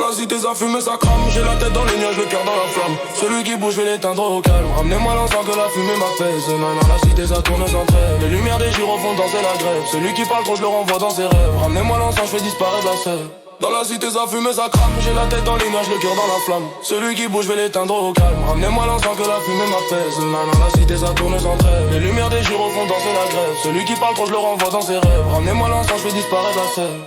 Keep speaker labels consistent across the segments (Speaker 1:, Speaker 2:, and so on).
Speaker 1: la cité ça fume et ça crame. J'ai la tête dans les nuages, le cœur dans la flamme. Celui qui bouge, je vais l'éteindre au calme. Ramenez-moi l'encens que la fumée m'apaise. Non, non, la cité ça tourne sans trêve. Les lumières des gyros font danser la grève. Celui qui parle trop, je le renvoie dans ses rêves. Ramenez-moi l'encens, je fais disparaître la sève. Dans la cité ça fume et ça crame. J'ai la tête dans les nuages, le cœur dans la flamme. Celui qui bouge, je vais l'éteindre au calme. Ramenez-moi l'encens que la fumée m'apaise. Non, non, la cité ça tourne sans trêve. Les lumières des gyros font danser la grève. Celui qui parle trop, je le renvoie dans ses rêves. Ramenez-moi l'encens, je fais disparaître la sève.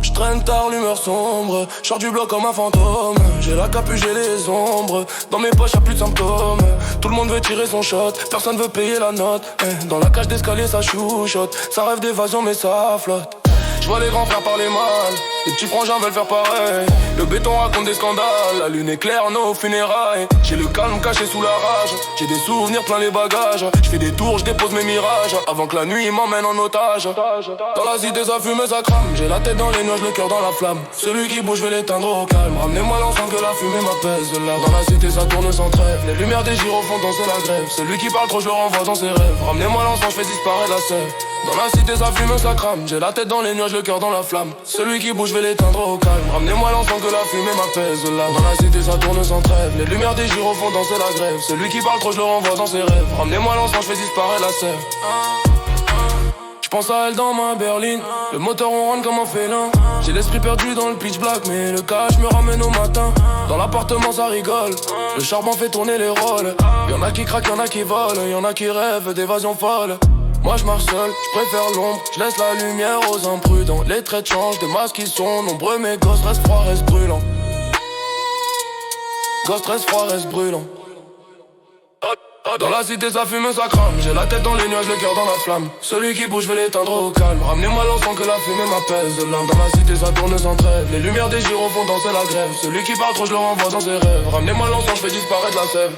Speaker 1: Je traîne tard, l'humeur sombre. J'sors du bloc comme un fantôme. J'ai la capuche et les ombres. Dans mes poches y'a plus de symptômes. Tout le monde veut tirer son shot, personne veut payer la note. Dans la cage d'escalier ça chouchote. Ça rêve d'évasion mais ça flotte. J'vois les grands frères parler mal, les petits frangins veulent faire pareil. Le béton raconte des scandales, la lune éclaire nos funérailles. J'ai le calme caché sous la rage, j'ai des souvenirs plein les bagages. J'fais des tours, j'dépose mes mirages, avant que la nuit m'emmène en otage. Dans la cité ça fume et ça crame, j'ai la tête dans les nuages, le cœur dans la flamme. Celui qui bouge, je vais l'éteindre au calme. Ramenez-moi l'encens que la fumée m'apaise. Là dans la cité ça tourne sans trêve. Les lumières des gyros font danser la grève. Celui qui parle trop, je le renvoie dans ses rêves. Ramenez-moi l'encens, je fais disparaître la sève. Dans la cité ça fume et ça crame, j'ai la tête dans les nuages, le cœur dans la flamme. Celui qui bouge, je vais l'éteindre au calme. Ramenez-moi l'encens que la fumée m'apaise. Là dans la cité ça tourne sans trêve. Les lumières des gyros font danser la grève. Celui qui parle trop, je le renvoie dans ses rêves. Ramenez-moi l'encens, je fais disparaître la sève. J'pense à elle dans ma berline. Le moteur on rentre comme un félin. J'ai l'esprit perdu dans le pitch black, mais le cash me ramène au matin. Dans l'appartement ça rigole, le charbon fait tourner les rôles. Y'en a qui craquent, y'en a qui volent, y'en a qui rêvent d'évasion folle. Moi je marche seul, je préfère l'ombre, je laisse la lumière aux imprudents. Les traits changent, des masques qui sont nombreux, mais gosses restent froids, restent brûlants. Gosses restent froids, restent brûlants. Dans la cité ça fume et ça crame. J'ai la tête dans les nuages, le cœur dans la flamme. Celui qui bouge, je vais l'éteindre au calme. Ramenez-moi l'encens que la fumée m'apaise. Là dans la cité ça tourne sans trêve. Les lumières des gyros font danser la grève. Celui qui parle trop, je le renvoie dans ses rêves. Ramenez-moi l'encens, je fais disparaître la sève.